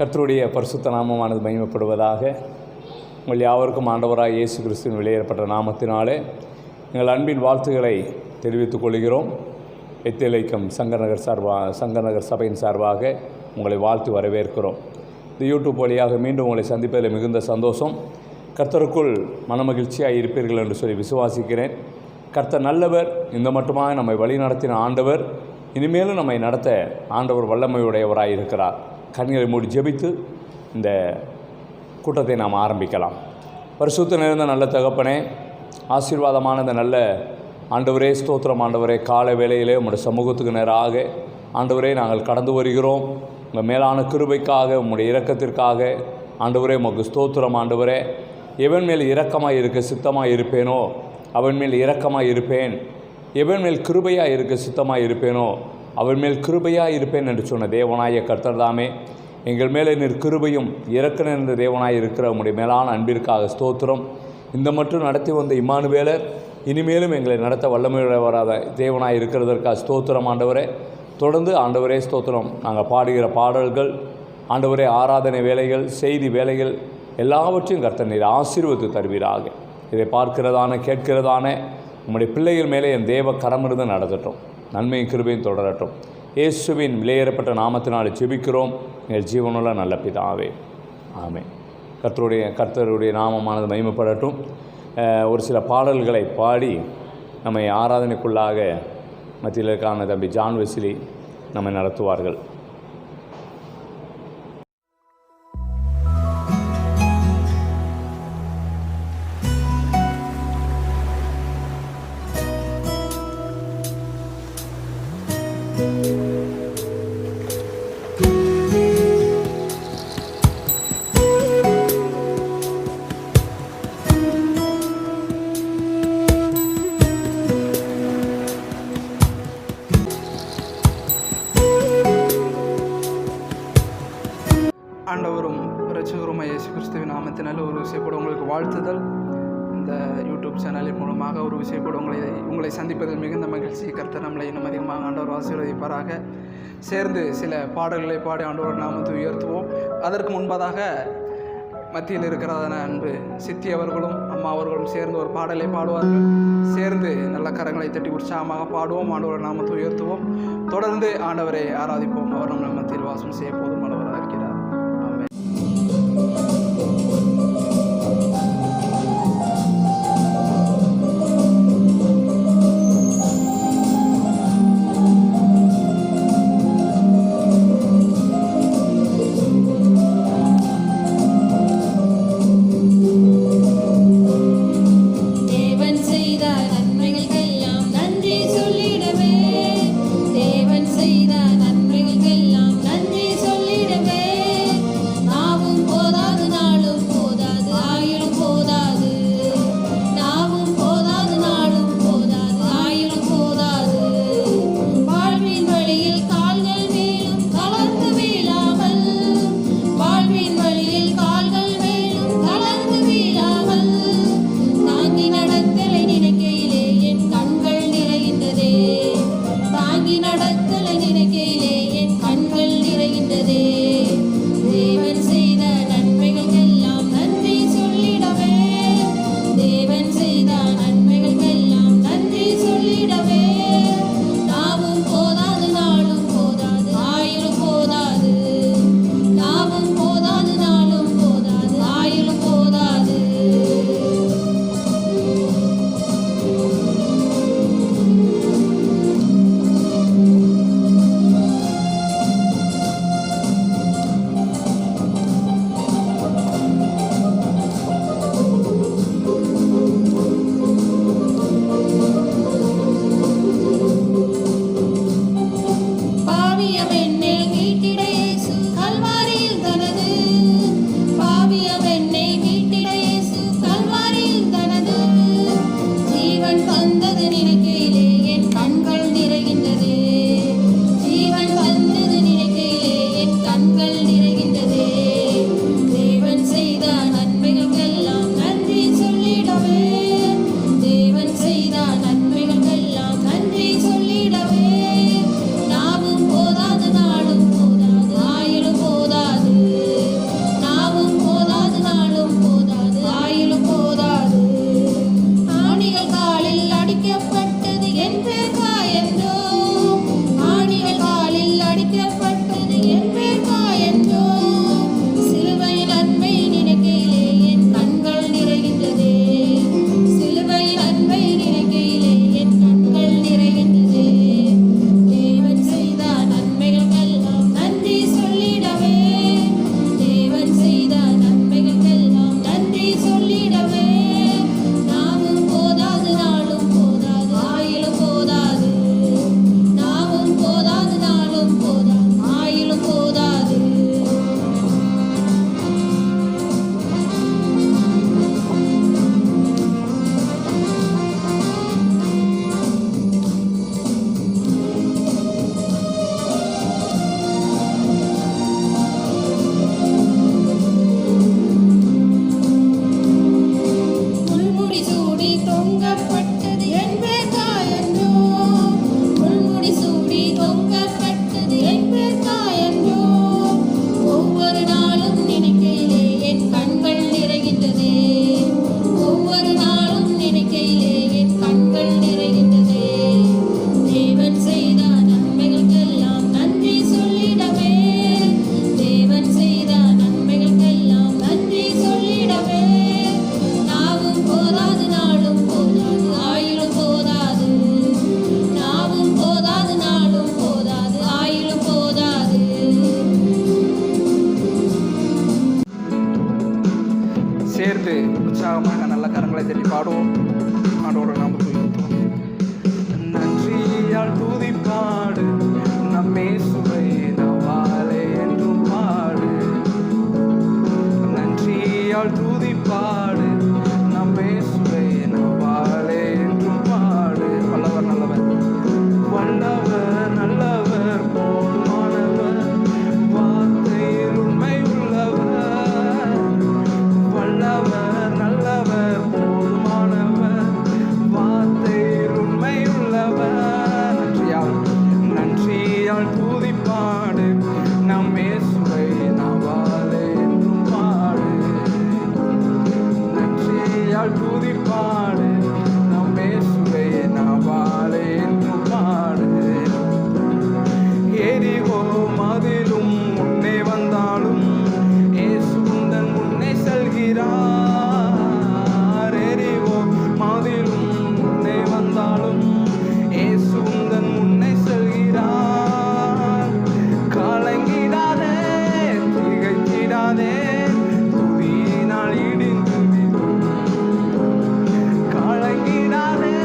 கர்த்தருடைய பரிசுத்த நாமமானது மகிமைப்படுவதாக. உங்கள் யாவருக்கும் ஆண்டவராக இயேசு கிறிஸ்துவின் வெளியேறப்பட்ட நாமத்தினாலே எங்கள் அன்பின் வாழ்த்துக்களை தெரிவித்துக் கொள்கிறோம். எத்திலைக்கம் சங்கநகர் சபையின் சார்பாக உங்களை வாழ்த்து வரவேற்கிறோம். இந்த யூடியூப் வழியாக மீண்டும் உங்களை சந்திப்பதில் மிகுந்த சந்தோஷம். கர்த்தருக்குள் மனமகிழ்ச்சியாக இருப்பீர்கள் என்று சொல்லி விசுவாசிக்கிறேன். கர்த்தர் நல்லவர், இந்த மட்டுமாக நம்மை வழி நடத்தின ஆண்டவர் இனிமேலும் நம்மை நடத்த ஆண்டவர் வல்லமையுடையவராக இருக்கிறார். கண்களை மூடி ஜெபித்து இந்த கூட்டத்தை நாம் ஆரம்பிக்கலாம். பரிசுத்த நிறைந்த நல்ல தகப்பனே, ஆசீர்வாதமான இந்த நல்ல ஆண்டவரே, ஸ்தோத்திரம் ஆண்டவரே. காலை வேளையிலே உம்முடைய சமூகத்துக்கு நேராக ஆண்டவரே நாங்கள் கடந்து வருகிறோம். உங்கள் மேலான கிருபைக்காக, உம்முடைய இரக்கத்திற்காக ஆண்டவரே உமக்கு ஸ்தோத்திரம் ஆண்டவரே. எவன் மேல் இரக்கமாக இருக்க சித்தமாக இருப்பேனோ அவன் மேல் இரக்கமாக இருப்பேன், எவன் மேல் கிருபையாக இருக்க சித்தமாக இருப்பேனோ அவன் மேல் கிருபையாக இருப்பேன் என்று சொன்ன தேவனாய கர்த்தர் தாமே. எங்கள் மேலே நீர் கிருபையும் இரக்க நிறைந்த தேவனாய் இருக்கிற உம்முடைய மேலான அன்பிற்காக ஸ்தோத்திரம். இந்த மட்டும் நடத்தி வந்த இம்மானுவேலர் இனிமேலும் எங்களை நடத்த வல்லமையுடைய வராத தேவனாய் இருக்கிறதற்காக ஸ்தோத்திரம் ஆண்டவரே. தொடர்ந்து ஆண்டவரே ஸ்தோத்திரம். நாங்கள் பாடுகிற பாடல்கள் ஆண்டவரே, ஆராதனை வேலைகள், செய்தி வேலைகள் எல்லாவற்றையும் கர்த்தர் நீர் ஆசீர்வதித்து தருவீராக. இதை பார்க்கிறதான கேட்கிறதான உம்முடைய பிள்ளைகள் மேலே என் தேவ கரமிருந்து நடத்தட்டும். நன்மையும் கிருபையும் தொடரட்டும். இயேசுவின் விலையேறப்பட்ட நாமத்தினால் ஜெபிக்கிறோம் எங்கள் ஜீவனுள்ள நல்ல பிதாவே, ஆமென். கர்த்தருடைய நாமமானது மகிமைப்படட்டும். ஒரு சில பாடல்களை பாடி நம்மை ஆராதனைக்குள்ளாக மத்தியில் இருக்கான தம்பி ஜான் வெஸ்லி நம்மை நடத்துவார்கள். ஆண்டவரும் இரட்சகருமாய் இயேசு கிறிஸ்துவின் நாமத்தினால் ஒரு விஷயப்பட உங்களுக்கு வாழ்த்துதல். இந்த யூடியூப் சேனலின் மூலமாக ஒரு விஷயப்பட உங்களை சந்திப்பதில் மிகுந்த மகிழ்ச்சி. கர்த்தர் நம்மளை இன்னும் அதிகமாக ஆண்டவர் ஆசீர்வதிப்பாராக. சேர்ந்து சில பாடல்களை பாடி ஆண்டவர் நாமத்தை உயர்த்துவோம். அதற்கு முன்பதாக மத்தியில் இருக்கிறதான அன்பு சித்தி அவர்களும் அம்மா அவர்களும் சேர்ந்து ஒரு பாடலை பாடுவார்கள். சேர்ந்து நல்ல கரங்களை தட்டி உற்சாகமாக பாடுவோம், ஆண்டவர் நாமத்தை உயர்த்துவோம். தொடர்ந்து ஆண்டவரை ஆராதிப்போம். அவர் நம்ம மத்தியில் வாசம் செய்ய போதும் ஆண்டவராக இருக்கிறார். தேவன் செய்த நன்மைகளுக்கெல்லாம் நன்றி சொல்லிடவே. உற்சாகமாக நல்ல கரங்களை தட்டி பாடுவோம். ஆண்டோட நாமத்தை உயர்த்துவோம். நன்றியால் துதி பாடு நம்மே சுவை நவாலே என்றும் பாடு. நன்றியால் துதி பாடு நம்மே சுவை நவாலே என்றும் பாடு. வல்லவர் நல்லவர், வல்லவர் நல்லவர், போதுமானவர், வார்த்தையில் உண்மை உள்ளவர். வல்லவர் நல்லவர், போதுமானவர், வார்த்தையில் உண்மை உள்ளவர். நன்றியால் துதி பாடு நம் இயேசுவை நாவாலே என்றும் பாடு. நன்றியால் துதி பாடு நம் இயேசுவை நாவாலே என்றும் பாடு. எரிகோ மதிலும் முன்னே வந்தாலும் இயேசு உந்தன் முன்னே செல்கிறார். எரிகோ மதிலும் முன்னே வந்தாலும் இயேசு உந்தன் முன்னே செல்கிறார். கலங்கிடாதே, திகைத்திடாதே, துதியினால் இடிந்து விடும். கலங்கிடாதே,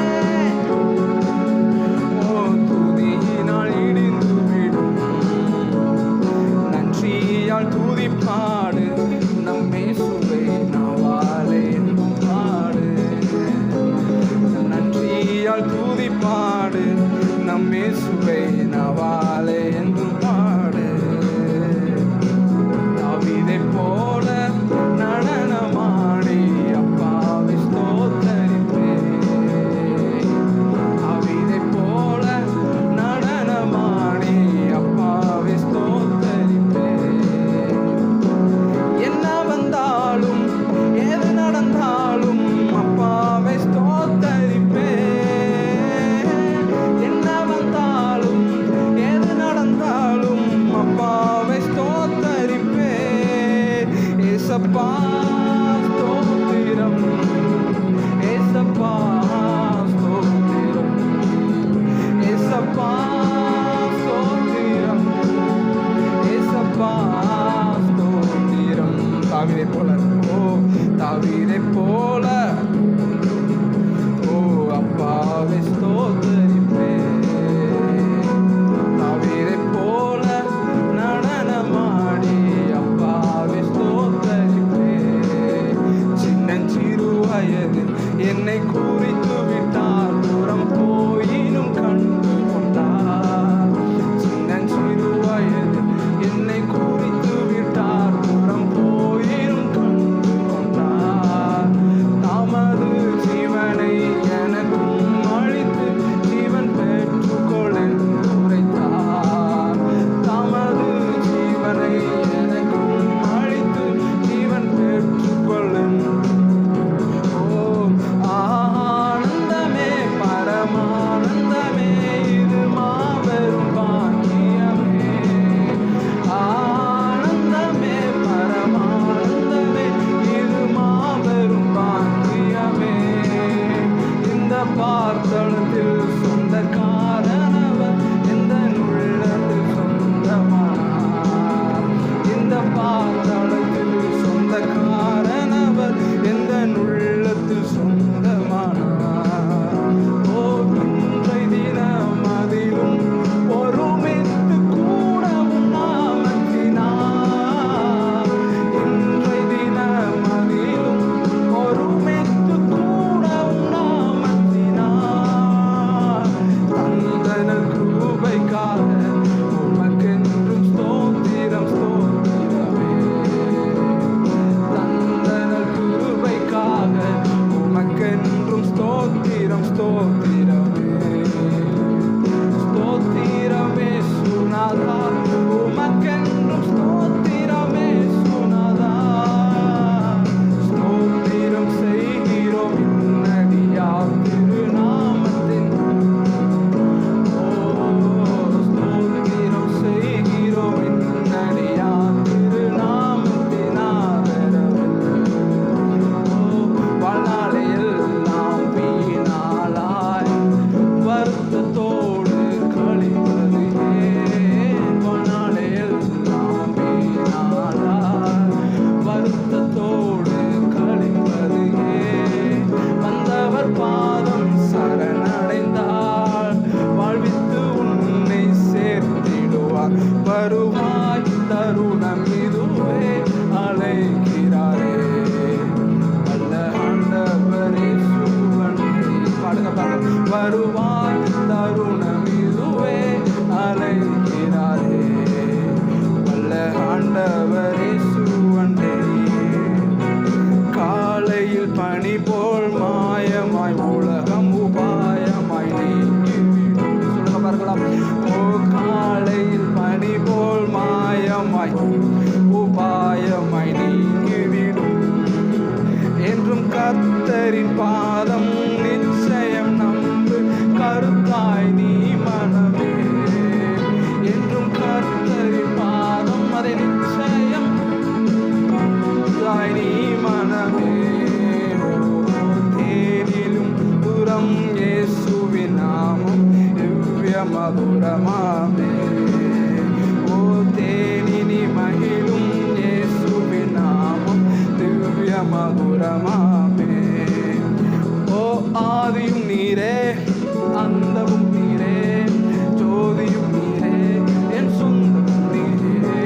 துதியினால் இடிந்து விடும். நன்றியால் துதி பாடு நம் இயேசுவை நாவாலே என்றும் பாடு. நன்றியால் துதி பாடு நம் இயேசுவை நாவாலே என்றும் பாடு. தாவீதைப் போல நடனமாடி அப்பாவை ஸ்தோத்தரிப்பேன். தாவீதைப் போல நடனமாடி அப்பாவை ஸ்தோத்தரிப்பேன். என்ன வந்தாலும் எது நடந்தாலும் அப்பாவை ஸ்தோத்தரிப்பேன். என்ன வந்தாலும் எது நடந்தாலும் அப்பாவை ஸ்தோத்தரிப்பேன். ஏசப்பா ஸ்தோத்திரம், ஏசப்பா ஸ்தோத்திரம், ஏசப்பா ஸ்தோத்திரம், ஏசப்பா ஸ்தோத்திரம். தாவீதைப் போல, தாவீதைப் போல அப்பாவை ஸ்தோத்தரிப்பேன். தாவீதைப் போல நடனமாடி அப்பாவை ஸ்தோத்தரிப்பேன். சின்னஞ்சிறு வயது என்னை குறித்து விட்டார், தூரம் போயினும் கண்டு கொண்டார். சின்னஞ்சிறு வயது என்னை குறித்து விட்டார், தூரம் போயினும் கண்டு கொண்டார். தமது ஜீவனை எனக்கும் அளித்து ஜீவன் பெற்றுக்கொள் என்று உரைத்தார். தமது ஜீவனை எனக்கும் அளித்து ஜீவன் பெற்றுக்கொள் என்று. ஆனந்தமே பரமானந்தமே, இது மாபெரும் பாக்கியமே. ஆனந்தமே பரமானந்தமே, இது மாபெரும் பாக்கியமே. இந்த பார்த்தளத்தில் சொந்தக்காரனவர் இந்த உள்ளத்தில் சொந்தமானார். இந்த பார்த்தளத்தில் சொந்தக்காரனவர் எந்த உள்ளத்தில் சொந்தமானார். இன்றை தினம் அதிலும் பொறுமைத்து கூடவும் நாமத்தினார். இன்றை தினம் அதிலும் பொறுமைத்து கூடவும் நாமத்தினார். தந்தனல் கிருபைக்காக உமக்கென்றும் ஸ்தோத்திரம் ஸ்தோத்திரமே. தந்தனல் கிருபைக்காக உமக்கென்றும் ஸ்தோத்திரம் ஸ்தோத்திரமே. ஸ்தோத்திரமே சுனாதா, உமக்கென்றும் ஸ்தோத்திரமே சுனாதா. ஸ்தோத்திரம் செய்கிறோம் இன்னடியார் திருநாமத்தின். ஸ்தோத்திரம் வருவாய் தருணம் இதுவே அழைக்கிறாரே. நல்ல ஆண்டவரே சுவனே பாடுங்க பாருங்க. வருவாய் தருணம் இதுவே அழைக்கிறாரே. நல்ல ஆண்டவரே சுவனே. காலையில் பனி போல் மாயமாய் உலகம் உபாயமாய் நீங்கிவிடும். சொல்லுங்க பார்க்கலாம். ஓ காலையில் பனி போல் மாயமாய் உபாயமாய் நீங்கிவிடும். என்றும் கர்த்தரின் பாதம் நிச்சயம் நம்பு கருத்தாய் நீ மனமே. என்றும் கர்த்தரின் பாதம் அதை நிச்சயம் நீ மனமே. தேனிலும் புறம் இயேசுவின் நாமம் திவ்ய மதுரமாமே. ஓ தேனினி மகிழும் இயேசுவின் நாமம் திவ்ய மதுரமாமே. ஓ ஆதியும் நீரே அந்தமும் நீரே ஜோதியும் நீரே என் சொந்தமும் நீரே.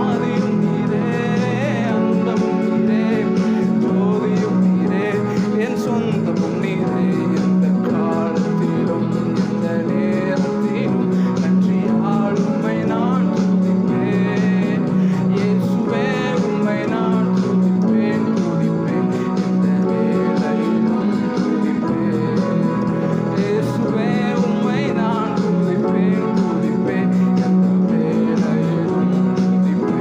ஆதியும் நீரே அந்தமும் நீரே ஜோதியும் நீரே என் சொந்தமும் நீரே. எந்த காலத்திலும் எந்த நேரத்திலும் நன்றியால் உம்மை நான் துதிப்பேன். இயேசுவே உம்மை நான் துதிப்பேன் துதிப்பேன் எந்த வேளையிலும் துதிப்பேன். இயேசுவே உம்மை நான் துதிப்பேன் துதிப்பேன் எந்த வேளையிலும் துதிப்பேன்.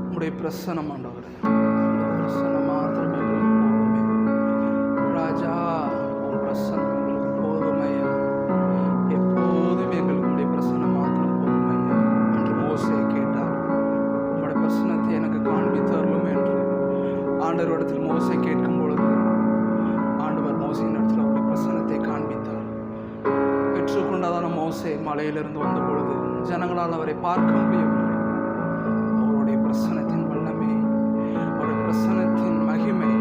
உம்முடைய பிரசன்னம் ஆண்டவரே, உம்முடைய பிரசன்னம் மாத்திரமே எங்களுக்கு போதுமே. ராஜா உன் பிரசன்னம் எங்களுக்கு போதுமையா. எப்போதும் எங்களுக்கு உம்முடைய பிரசன்னம் மாத்திரம் போதுமையா. என்று மோசே கேட்டார். உம்முடைய பிரசன்னத்தை எனக்கு காண்பித்து அருளும் என்று ஆண்டவரிடத்தில் மோசே கேட்கும் பொழுது ஆண்டவர் மோசையின் இடத்தில் அவருடைய பிரசன்னத்தை காண்பித்தார். பெற்றுக்கொண்டதான மோசே மலையிலிருந்து வந்த பொழுது ஜனங்களால் அவரை பார்க்க முடியவில்லை. அவருடைய பிரசன்னத்தின் வல்லமை, அவருடைய பிரசன்னத்தின் மகிமை,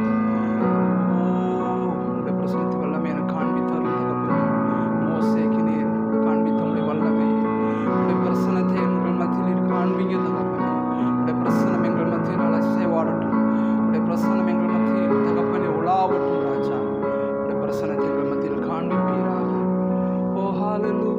உங்களுடைய பிரசன்னத்தின் வல்லமை எனக்கு காண்பித்தார். மோசேக்கு நீர் காண்பித்த உடைய வல்லமை, உடைய பிரசன்னத்தை எங்கள் மத்தியில் காண்பிங்க தகப்பனே. உடைய பிரசன்னம் எங்கள் மத்தியில் அலசைவாடட்டும். உடைய பிரசன்னம் எங்கள் மத்தியில் தகப்பனே உலாவட்டும். ராஜா உடைய பிரசன்னத்தை எங்கள் மத்தியில் காண்பிப்பீராக. ஓ ஹalleluya.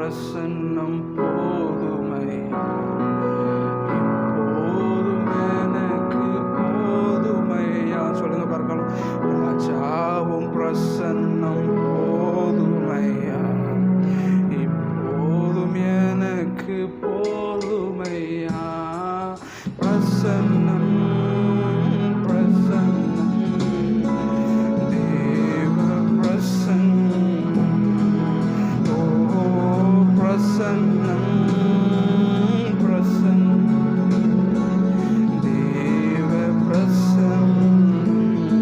பிரசன்னம் போதுமையா. எப்போதும் எனக்கு போதுமையா. சொல்லுங்க பார்க்கலாம். ராஜாவும் பிரசன்னம் போதுமையா. இப்போதும் எனக்கு போதுமையா. பிரசன்னம் பிரசன்னம் தேவ பிரசன்னம். ஓ பிரசன்னம் பிரசன்னம் தேவ பிரசன்னம்.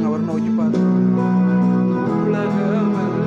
அவர் நோக்கி பாரு. உலகமெல்லாம்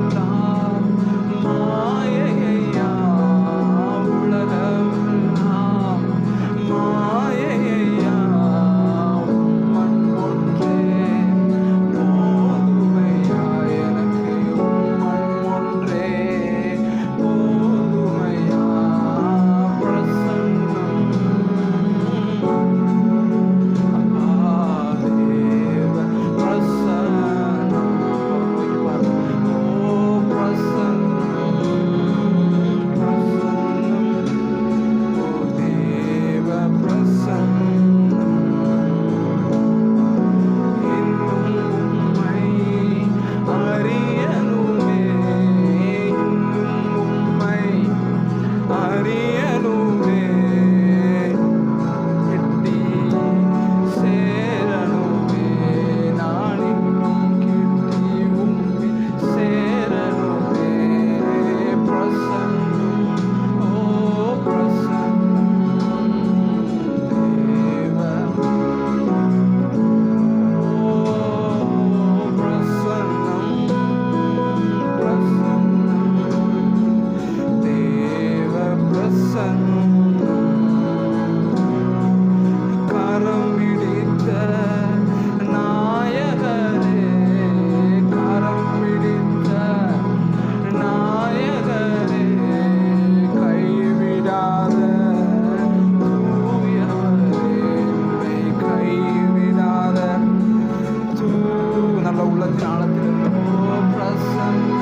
உள்ளத்தின் ஆழத்திலிருந்து ஓ பிரசன்னம்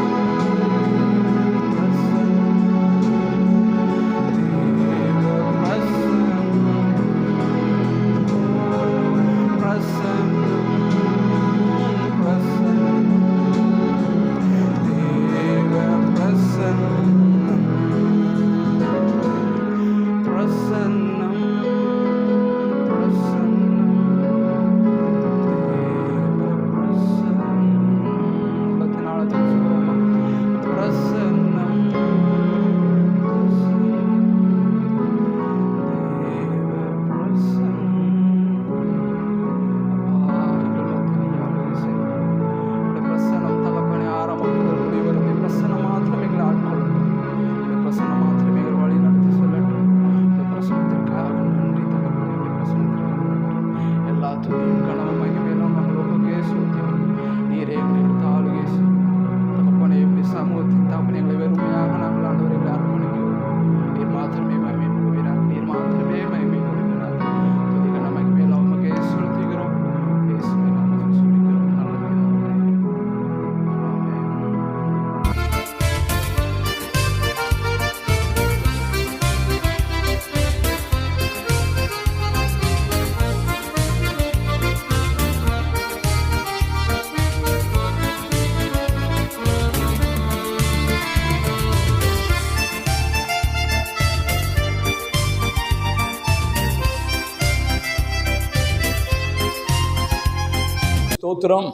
ஸ்தோத்திரம்.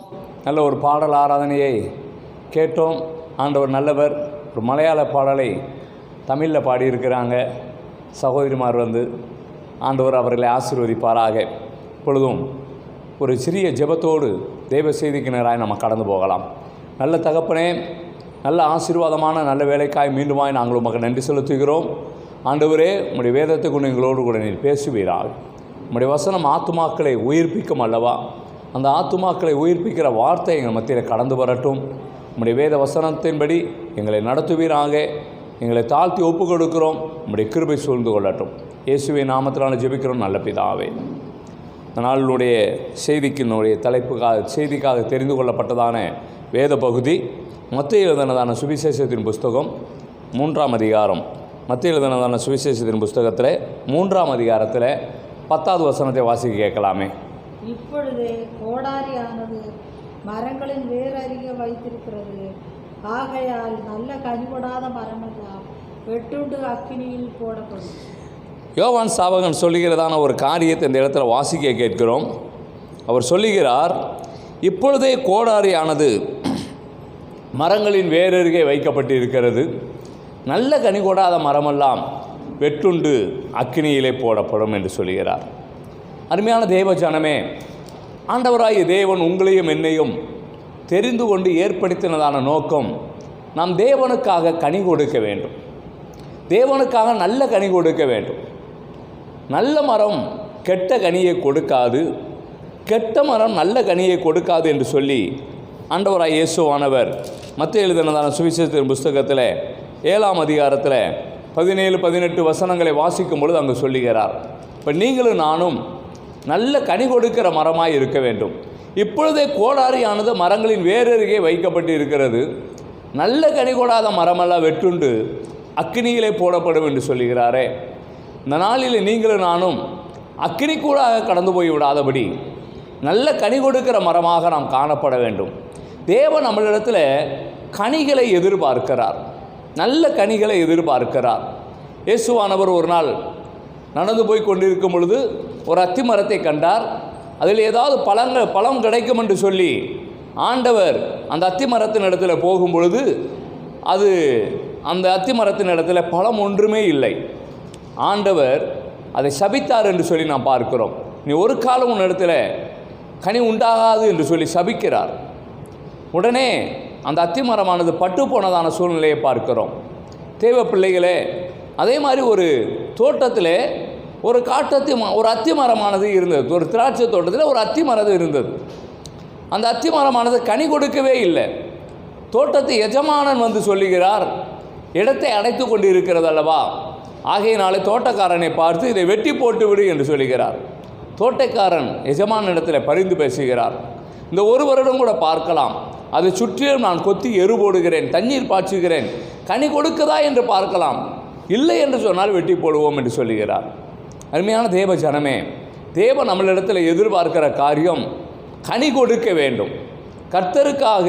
நல்ல ஒரு பாடல் ஆராதனையை கேட்டோம். ஆண்டவர் நல்லவர். ஒரு மலையாள பாடலை தமிழில் பாடியிருக்கிறாங்க சகோதரிமார். ஆண்டவர் அவர்களை ஆசீர்வதிப்பாராக. இப்பொழுதும் ஒரு சிறிய ஜெபத்தோடு தெய்வ செய்திக்கு நேராக நம்ம கடந்து போகலாம். நல்ல தகப்பனே, நல்ல ஆசீர்வாதமான நல்ல வேலைக்காய் மீண்டுமாய் நாங்கள் உமக்கு நன்றி செலுத்துகிறோம். ஆண்டவரே, உம்முடைய வேதத்தை கொண்டு எங்களோடு கூட நீர் பேசுவீராக. உம்முடைய வசனம் ஆத்துமாக்களை உயிர்ப்பிக்கும் அல்லவா? அந்த ஆத்துமாக்களை உயிர்ப்பிக்கிற வார்த்தை எங்கள் மத்தியில் கடந்து வரட்டும். உம்முடைய வேத வசனத்தின்படி எங்களை நடத்துவீராக. எங்களை தாழ்த்தி ஒப்பு கொடுக்கிறோம். உம்முடைய கிருபை சூழ்ந்து கொள்ளட்டும். இயேசுவின் நாமத்தினால் ஜெபிக்கிறோம் நல்ல பிதாவே. இந்த நாளினுடைய செய்திக்கினுடைய செய்திக்காக தெரிந்து கொள்ளப்பட்டதான வேத பகுதி மத்தேயு எழுதினதான சுவிசேஷத்தின் புஸ்தகம் 3ஆம் அதிகாரம். மத்தேயு எழுதினதான சுவிசேஷத்தின் புஸ்தகத்தில் 3ஆம் அதிகாரத்தில் 10வது வசனத்தை வாசிக்க கேட்கலாமே. இப்பொழுது கோடாரியானது மரங்களின் வேரறிய வைத்திருக்கிறது. ஆகையால் நல்ல கனிகொடாத மரமெல்லாம் வெட்டுண்டு அக்கினியில் போடப்படும். யோவான் சாவகன் சொல்லுகிறதான ஒரு காரியத்தை இந்த இடத்துல வாசிக்க கேட்கிறோம். அவர் சொல்லுகிறார், இப்பொழுதே கோடாரியானது மரங்களின் வேரருகே வைக்கப்பட்டு இருக்கிறது. நல்ல கனிகொடாத மரமெல்லாம் வெட்டுண்டு அக்கினியிலே போடப்படும் என்று சொல்லுகிறார். அருமையான தேவ ஜனமே, ஆண்டவராகிய தேவன் உங்களையும் என்னையும் தெரிந்து கொண்டு ஏற்படுத்தினதான நோக்கம், நாம் தேவனுக்காக கனி கொடுக்க வேண்டும். தேவனுக்காக நல்ல கனி கொடுக்க வேண்டும். நல்ல மரம் கெட்ட கனியை கொடுக்காது, கெட்ட மரம் நல்ல கனியை கொடுக்காது என்று சொல்லி ஆண்டவராகிய இயேசுவானவர் மத்தேயு எழுதினதான சுவிசேஷத்தின் புஸ்தகத்தில் 7ஆம் அதிகாரத்தில் 17-18 வசனங்களை வாசிக்கும் பொழுது அங்கு சொல்லுகிறார். இப்போ நீங்களும் நானும் நல்ல கனி கொடுக்கிற மரமாய் இருக்க வேண்டும். இப்பொழுதே கோடாரியானது மரங்களின் வேரருகே வைக்கப்பட்டு இருக்கிறது. நல்ல கனி கொடாத மரமெல்லாம் வெட்டுண்டு அக்கினியிலே போடப்படும் என்று சொல்லுகிறாரே. இந்த நாளில் நீங்களும் நானும் அக்கினி கூட கடந்து போய் விடாதபடி நல்ல கனி கொடுக்கிற மரமாக நாம் காணப்பட வேண்டும். தேவன் நம்மளிடத்தில் கனிகளை எதிர்பார்க்கிறார், நல்ல கனிகளை எதிர்பார்க்கிறார். இயேசுவானவர் ஒரு நாள் நடந்து போய் கொண்டிருக்கும் பொழுது ஒரு அத்தி மரத்தை கண்டார். அதில் ஏதாவது பழம் கிடைக்கும் என்று சொல்லி ஆண்டவர் அந்த அத்தி மரத்தின் இடத்துல போகும் பொழுது அந்த அத்தி மரத்தின் இடத்துல பழம் ஒன்றுமே இல்லை. ஆண்டவர் அதை சபித்தார் என்று சொல்லி நாம் பார்க்கிறோம். நீ ஒரு காலம் உன் இடத்துல கனி உண்டாகாது என்று சொல்லி சபிக்கிறார். உடனே அந்த அத்தி மரமானது பட்டு போனதான சூழ்நிலையை பார்க்கிறோம். தேவ பிள்ளைகளே, அதே மாதிரி ஒரு தோட்டத்தில் ஒரு அத்தி மரமானது இருந்தது. ஒரு திராட்சை தோட்டத்தில் ஒரு அத்தி மரம் இருந்தது. அந்த அத்தி மரமானது கனி கொடுக்கவே இல்லை. தோட்டத்து எஜமானன் வந்து சொல்லுகிறார், இடத்தை அடைத்து கொண்டு இருக்கிறது அல்லவா, ஆகையினாலே தோட்டக்காரனை பார்த்து இதை வெட்டி போட்டு விடு என்று சொல்லுகிறார். தோட்டக்காரன் எஜமான இடத்துல பரிந்து பேசுகிறார். இந்த 1 வருடம் கூட பார்க்கலாம். அதை சுற்றிலும் நான் கொத்தி எரு போடுகிறேன், தண்ணீர் பாய்ச்சுகிறேன், கனி கொடுக்குதா என்று பார்க்கலாம். இல்லை என்று சொன்னால் வெட்டி போடுவோம் என்று சொல்லுகிறார். அருமையான தேவ ஜனமே, தேவன் நம்மளிடத்தில் எதிர்பார்க்கிற காரியம் கனி கொடுக்க வேண்டும். கர்த்தருக்காக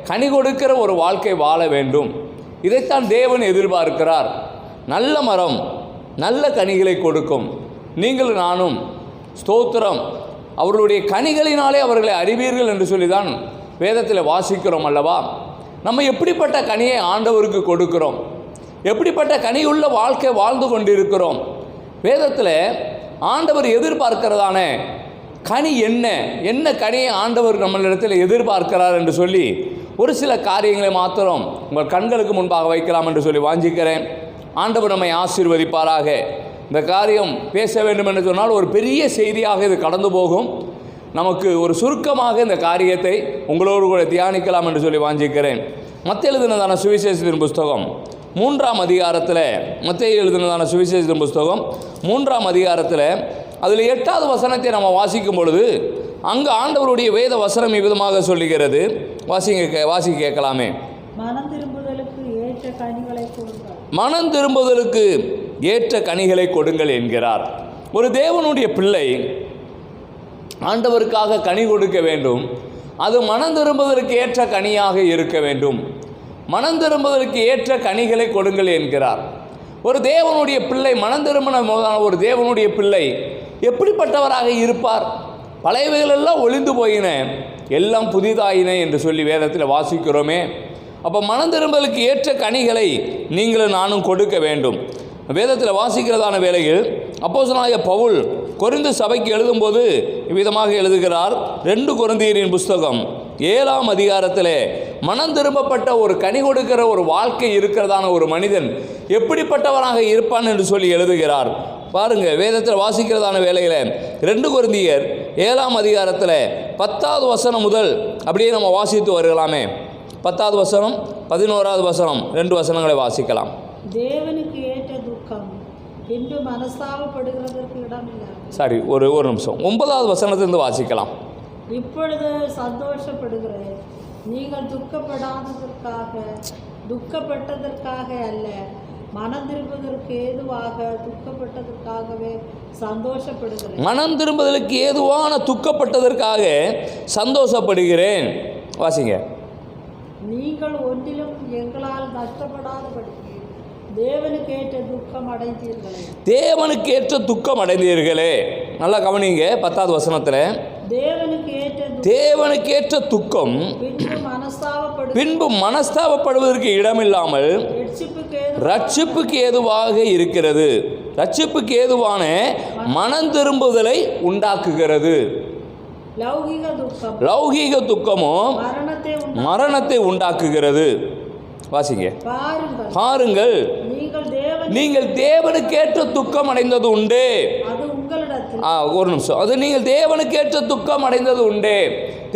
கனி கொடுக்கிற ஒரு வாழ்க்கை வாழ வேண்டும். இதைத்தான் தேவன் எதிர்பார்க்கிறார். நல்ல மரம் நல்ல கனிகளை கொடுக்கும். நீங்களும் நானும் ஸ்தோத்திரம் அவர்களுடைய கனிகளினாலே அவர்களை அறிவீர்கள் என்று சொல்லிதான் வேதத்தில் வாசிக்கிறோம் அல்லவா? நம்ம எப்படிப்பட்ட கனியை ஆண்டவருக்கு கொடுக்கிறோம்? எப்படிப்பட்ட கனியுள்ள வாழ்க்கை வாழ்ந்து கொண்டிருக்கிறோம்? வேதத்தில் ஆண்டவர் எதிர்பார்க்கிறதான கனி என்ன கனியை ஆண்டவர் நம்மளிடத்தில் எதிர்பார்க்கிறார் என்று சொல்லி ஒரு சில காரியங்களை மாத்திரம் உங்கள் கண்களுக்கு முன்பாக வைக்கலாம் என்று சொல்லி வாஞ்சிக்கிறேன். ஆண்டவர் நம்மை ஆசீர்வதிப்பாராக. இந்த காரியம் பேச வேண்டும் என்று சொன்னால் ஒரு பெரிய செய்தியாக இது கடந்து போகும். நமக்கு ஒரு சுருக்கமாக இந்த காரியத்தை உங்களோடு கூட தியானிக்கலாம் என்று சொல்லி வாஞ்சிக்கிறேன். மத்தேயு எழுதினதான சுவிசேஷத்தின் புஸ்தகம் 3ஆம் அதிகாரத்தில், மத்தேயு எழுதினதான சுவிசேஷத்தின் புஸ்தகம் 3ஆம் அதிகாரத்தில் அதில் 8வது வசனத்தை நம்ம வாசிக்கும் பொழுது அங்கு ஆண்டவருடைய வேத வசனம் இவ்விதமாக சொல்லுகிறது. வாசி கேட்கலாமே. மனம் திரும்புதலுக்கு ஏற்ற கனிகளை கொடுங்கள். மனம் திரும்புதலுக்கு ஏற்ற கனிகளை கொடுங்கள் என்கிறார். ஒரு தேவனுடைய பிள்ளை ஆண்டவருக்காக கனி கொடுக்க வேண்டும். அது மனம் திரும்புதலுக்கு ஏற்ற கனியாக இருக்க வேண்டும். மனம் திரும்புதலுக்கு ஏற்ற கனிகளை கொடுங்கள் என்கிறார். ஒரு தேவனுடைய பிள்ளை, மனம் திரும்பின ஒரு தேவனுடைய பிள்ளை எப்படிப்பட்டவராக இருப்பார்? பழையவைகளெல்லாம் ஒளிந்து போயின, எல்லாம் புதிதாயின என்று சொல்லி வேதத்தில் வாசிக்கிறோமே. அப்போ மனம் திரும்பலுக்கு ஏற்ற கனிகளை நீங்களும் நானும் கொடுக்க வேண்டும். வேதத்தில் வாசிக்கிறதான வேளையில் அப்போஸ்தலனாகிய பவுல் கொரிந்து சபைக்கு எழுதும்போது இவ்விதமாக எழுதுகிறார். 2 கொரிந்தியரின் புஸ்தகம் 7ஆம் அதிகாரத்தில் மனம் திரும்பப்பட்ட ஒரு கனி கொடுக்கிற ஒரு வாழ்க்கை இருக்கிறதான ஒரு மனிதன் எப்படிப்பட்டவனாக இருப்பான் என்று சொல்லி எழுதுகிறார். பாருங்கள், வேதத்தில் வாசிக்கிறதான வேளையில் 2 கொரிந்தியர் 7ஆம் அதிகாரத்தில் 10வது வசனம் முதல் அப்படியே நம்ம வாசித்து வருகலாமே. 10வது வசனம், 11வது வசனம், 2 வசனங்களை வாசிக்கலாம். தேவனுக்கு ஏற்ற துக்கம் பின்பு மனஸ்தாபப்படுகிறதற்கு இடமில்லை. சரி, ஒரு நிமிஷம். 9வது வசனத்திலிருந்து வாசிக்கலாம். இப்பொழுது சந்தோஷப்படுகிறேன், நீங்கள் துக்கப்பட்டதற்காக அல்ல, மனம் திரும்புவதற்கு ஏதுவாக துக்கப்பட்டதற்காகவே சந்தோஷப்படுகிறேன். மனம் திரும்புவதற்கு ஏதுவான துக்கப்பட்டதற்காக சந்தோஷப்படுகிறேன். வாசிங்க. நீங்கள் ஒன்றிலும் எங்களால் நஷ்டப்படாதபடிக்கு தேவனுக்கேற்ற துக்கம் அடைந்தீர்களே. தேவனுக்கேற்ற துக்கம் அடைந்தீர்களே. நல்லா கவனிங்க. 10வது வசனத்தில் தேவனுக்கேற்ற துக்கம் பின்பு மனஸ்தாபப்படுவதற்கு இடமில்லாமல் ரட்சிப்புக்கு ஏதுவாக இருக்கிறது. ரட்சிப்புக்கு ஏதுவான மனம் திரும்புதலை உண்டாக்குகிறது. லௌகீக துக்கமோ மரணத்தை உண்டாக்குகிறது. வாசிங்க. பாருங்கள், நீங்கள் தேவனுக்கேற்ற துக்கம் அடைந்தது உண்டு. ஒரு நிமிஷம். அது நீங்கள் தேவனுக்கேற்ற துக்கம் அடைந்தது உண்டு.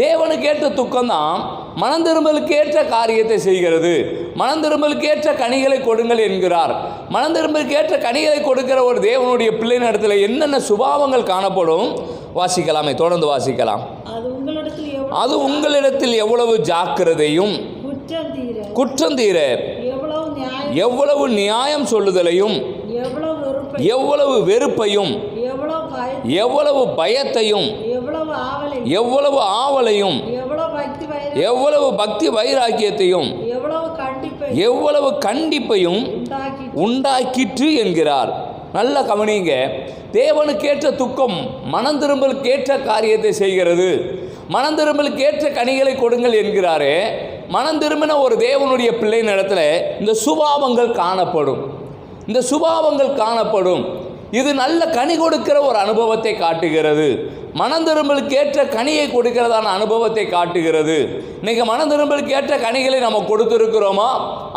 தேவனுக்கேற்ற துக்கம் தான் மனம் திரும்பலுக்கு ஏற்ற காரியத்தை செய்கிறது. மனம் திரும்பலுக்கு ஏற்ற கனிகளை கொடுங்கள் என்கிறார். மனம் திரும்பலுக்கு ஏற்ற கனிகளை கொடுக்கிற ஒரு தேவனுடைய பிள்ளையின் இடத்துல என்னென்ன சுபாவங்கள் காணப்படும்? வாசிக்கலாமே, தொடர்ந்து வாசிக்கலாம். அது உங்களிடத்தில் எவ்வளவு ஜாக்கிரதையும் குற்றம் தீர எவ்வளவு நியாயம் சொல்லுதலையும் எவ்வளவு வெறுப்பையும் எவ்வளவு பயத்தையும் எவ்வளவு ஆவலையும் எவ்வளவு பக்தி வைராக்கியத்தையும் எவ்வளவு கண்டிப்பையும் உண்டாக்கிற்று என்கிறார். நல்ல கவனிங்க. தேவனுக்கேற்ற துக்கம் மனம் திரும்பலுக்கு ஏற்ற காரியத்தை செய்கிறது. மனம் திரும்பலுக்கு ஏற்ற கனிகளை கொடுங்கள் என்கிறாரே. மனம் திரும்பின ஒரு தேவனுடைய பிள்ளையின் இடத்துல இந்த சுபாவங்கள் காணப்படும். இது நல்ல கனி கொடுக்கிற ஒரு அனுபவத்தை காட்டுகிறது. மனம் திரும்பலுக்கு ஏற்ற கனியை கொடுக்கிறதான அனுபவத்தை காட்டுகிறது. இன்னைக்கு மனம் திரும்பலுக்கு ஏற்ற கனிகளை நம்ம கொடுத்திருக்கிறோமா?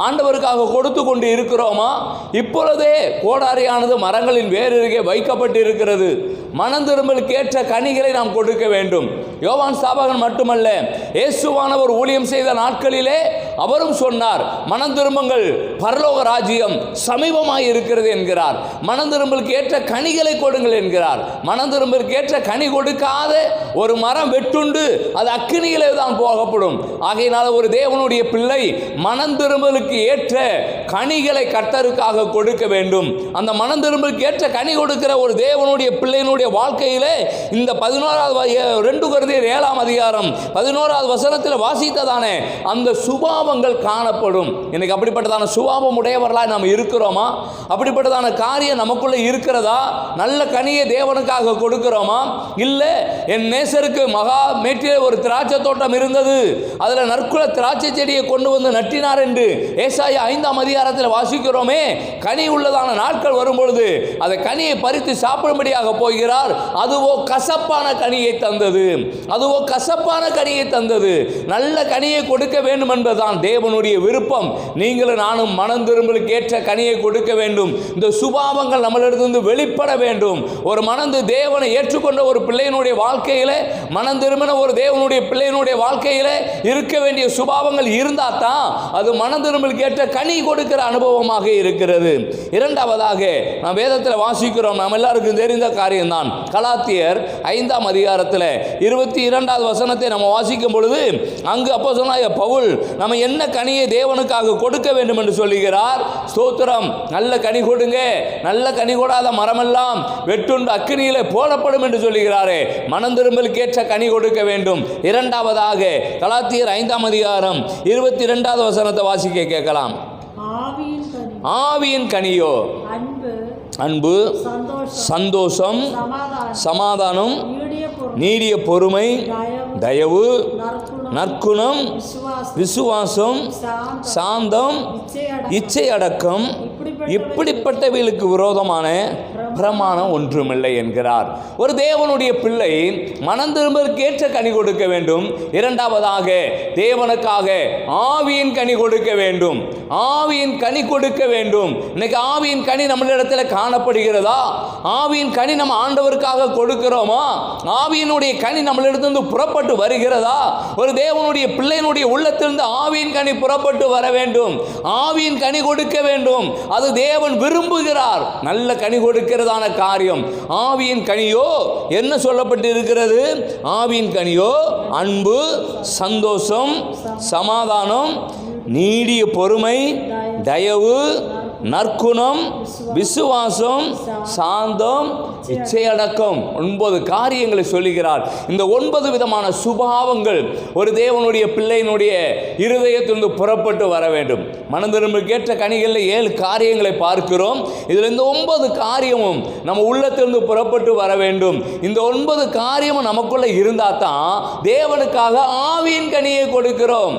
ஆண்டவருக்காக கொடுத்து கொண்டு இருக்கிறோமா? இப்பொழுதே கோடாரியானது மரங்களின் வேரருகே வைக்கப்பட்டு இருக்கிறது. மனம் திரும்பலுக்கு ஏற்ற கனிகளை நாம் கொடுக்க வேண்டும். யோவான் ஸ்நாபகன் மட்டுமல்ல, இயேசுவானவர் ஊழியம் செய்த நாட்களிலே அவரும் சொன்னார், மனம் திரும்புங்கள், பரலோக ராஜ்யம் சமீபமாய் இருக்கிறது என்கிறார். மனம் திரும்பலுக்கு ஏற்ற கனிகளை கொடுங்கள் என்கிறார். மனம் திரும்பலுக்கு ஏற்ற கனி கொடுக்காத ஒரு மரம் வெட்டுண்டு அது அக்கினியிலே தான் போகப்படும். ஆகையினால ஒரு தேவனுடைய பிள்ளை மனம் திரும்பலுக்கு ஏற்ற கனிகளை கர்த்தருக்காக கொடுக்க வேண்டும். அந்த மனம் திரும்பலுக்கு ஏற்ற கனி கொடுக்கிற ஒரு தேவனுடைய பிள்ளையினுடைய வாழ்க்கையிலே இந்த 2 கொரிந்தியர் 7ஆம் அதிகாரம் 11வது வசனத்தில் வாசித்ததானே அந்த சுபாவங்கள் காணப்படும். இன்னைக்கு அப்படிப்பட்டதான சுபாவம் உடையவர்களாய் நாம் இருக்கிறோமா? அப்படிப்பட்டதான காரியம் நமக்குள்ள இருக்கிறதா? நல்ல கனியை தேவனுக்காக கொடுக்கிறோமா? இல்லை, என் நேசருக்கு மகா மேட்டிலே ஒரு திராட்சை தோட்டம் இருந்தது, அதில் நற்குல திராட்சை செடியை கொண்டு வந்து நட்டினார் என்று ஏசாயா 5ஆம் அதிகாரத்தில் வாசிக்கிறோமே. கனி உள்ளதான நாட்கள் வரும்பொழுது அதை கனியை பறித்து சாப்பிடும்படியாக போகிறார். அதுவோ கசப்பான கனியை தந்தது. அதுவோ கசப்பான கனியை தந்தது. நல்ல கனியை கொடுக்க வேண்டும் என்பதுதான் தேவனுடைய விருப்பம். நீங்களும் நானும் மனம் திரும்பலுக்கு ஏற்ற கனியை கொடுக்க வேண்டும். இந்த சுபாவங்கள் நம்மளிடத்திலிருந்து வெளிப்பட வேண்டும். ஒரு மனது தேவனை ஏற்றுக்கொண்ட ஒரு பிள்ளையினுடைய வாழ்க்கையில, மனம் திரும்பின ஒரு தேவனுடைய பிள்ளையினுடைய வாழ்க்கையில இருக்க வேண்டிய சுபாவங்கள் இருந்தால் தான் அது மனம் திரும்பலுக்கு ஏற்ற கனி கொடுக்கிற அனுபவமாக இருக்கிறது. இரண்டாவதாக நாம் வேதத்தில் வாசிக்கிறோம், நாம் எல்லாருக்கும் தெரிந்த காரியம்தான். கலாத்தியர் 5ஆம் அதிகாரத்தில் 22வது வசனத்தை நம்ம வாசிக்கும் பொழுது அங்கு அப்போஸ்தலனாகிய பவுல் நம்ம என்ன கனியை தேவனுக்காக கொடுக்க வேண்டும் என்று சொல்லுகிறார். ஸ்தோத்திரம். நல்ல கனி கொடுங்க, நல்ல கனி கொடாத மரமெல்லாம் வெட்டுண்டு அக்கினியிலே போடப்படும் என்று சொல்லுகிறாரே. மனம் திரும்பலுக்கு ஏற்ற கனி கொடுக்க வேண்டும். இரண்டாவதாக கலாத்தியர் 5ஆம் அதிகாரம் 22வது வசனத்தை வாசிக்க கேட்கலாம். ஆவியின் கனியோ அன்பு, சந்தோஷம், சமாதானம், நீடிய பொறுமை, தயவு, நற்குணம், விசுவாசம், சாந்தம், இச்சை அடக்கம், இப்படிப்பட்டவைகளுக்கு விரோதமான பிரமாணம் ஒன்றுமில்லை என்கிறார். ஒரு தேவனுடைய பிள்ளை மனம் திரும்பலுக்கு ஏற்ற கனி கொடுக்க வேண்டும். இரண்டாவதாக தேவனுக்காக ஆவியின் கனி கொடுக்க வேண்டும். ஆவியின் கனி கொடுக்க வேண்டும். இன்னைக்கு ஆவியின் கனி நம்மளிடத்தில் காணப்படுகிறதா? ஆவியின் கனி நம்ம ஆண்டவருக்காக கொடுக்கிறோமா? ஆவியினுடைய கனி நம்மளிடத்திலிருந்து புறப்பட்டு வருகிறதா? ஒரு தேவனுடைய பிள்ளையினுடைய உள்ளத்திலிருந்து ஆவியின் கனி புறப்பட்டு வர வேண்டும். ஆவியின் கனி கொடுக்க வேண்டும். அது தேவன் விரும்புகிறார். நல்ல கனி கொடுக்கிறதான காரியம். ஆவியின் கனியோ என்ன சொல்லப்பட்டு இருக்கிறது? ஆவியின் கனியோ அன்பு, சந்தோஷம், சமாதானம், நீடிய பொறுமை, தயவு, நற்குணம், விசுவாசம், சாந்தம், இச்சையடக்கம். 9 காரியங்களை சொல்லுகிறார். இந்த 9 விதமான சுபாவங்கள் ஒரு தேவனுடைய பிள்ளையினுடைய இருதயத்திலிருந்து புறப்பட்டு வர வேண்டும். மனம் திரும்பலுக்கு ஏற்ற கனிகளில் 7 காரியங்களை பார்க்கிறோம். இதில் இந்த 9 காரியமும் நம்ம உள்ளத்திலிருந்து புறப்பட்டு வர வேண்டும். இந்த 9 காரியமும் நமக்குள்ள இருந்தால் தான் தேவனுக்காக ஆவியின் கனியை கொடுக்கிறோம்.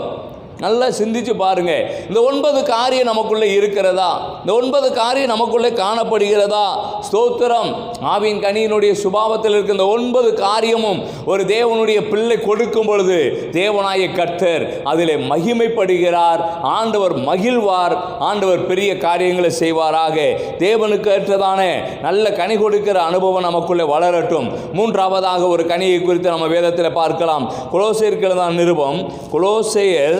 நல்லா சிந்திச்சு பாருங்க. இந்த 9 காரியம் நமக்குள்ளே இருக்கிறதா? இந்த 9 காரியம் நமக்குள்ளே காணப்படுகிறதா? ஸ்தோத்திரம். ஆவியின் கனியினுடைய சுபாவத்தில் இருக்க இந்த 9 காரியமும் ஒரு தேவனுடைய பிள்ளை கொடுக்கும் பொழுது தேவனாய கர்த்தர் அதிலே மகிமைப்படுகிறார். ஆண்டவர் மகிழ்வார். ஆண்டவர் பெரிய காரியங்களை செய்வாராக. தேவனுக்கு ஏற்றதான நல்ல கனி கொடுக்கிற அனுபவம் நமக்குள்ளே வளரட்டும். மூன்றாவதாக ஒரு கனியை குறித்து நம்ம வேதத்தில் பார்க்கலாம். கொலோசையருக்கான நிருபம், கொலோசையர்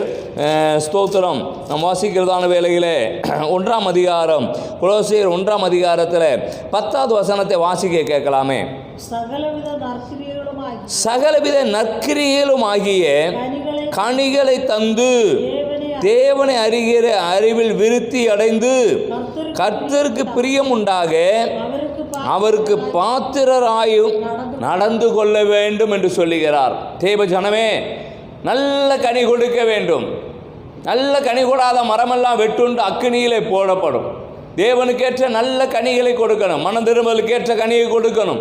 ஸ்தோத்திரம் நாம் வாசிக்கிறதான வேளையிலே 1ஆம் அதிகாரம், கொலோசையர் 1ஆம் அதிகாரத்தில் 10வது வசனத்தை வாசிக்க கேட்கலாமே. சகலவித நற்கிரியலுமாகிய கனிகளை தந்து தேவனை அறிகிற அறிவில் விருத்தி அடைந்து கர்த்தருக்கு பிரியம் உண்டாக அவருக்கு பாத்திரராயும் நடந்து கொள்ள வேண்டும் என்று சொல்லுகிறார். தேவ ஜனமே, நல்ல கனி கொடுக்க வேண்டும். நல்ல கனி கொடாத மரமெல்லாம் வெட்டுண்டு அக்கினியிலே போடப்படும். தேவனுக்கேற்ற நல்ல கனிகளை கொடுக்கணும். மனம் திரும்பலுக்கு ஏற்ற கனியை கொடுக்கணும்.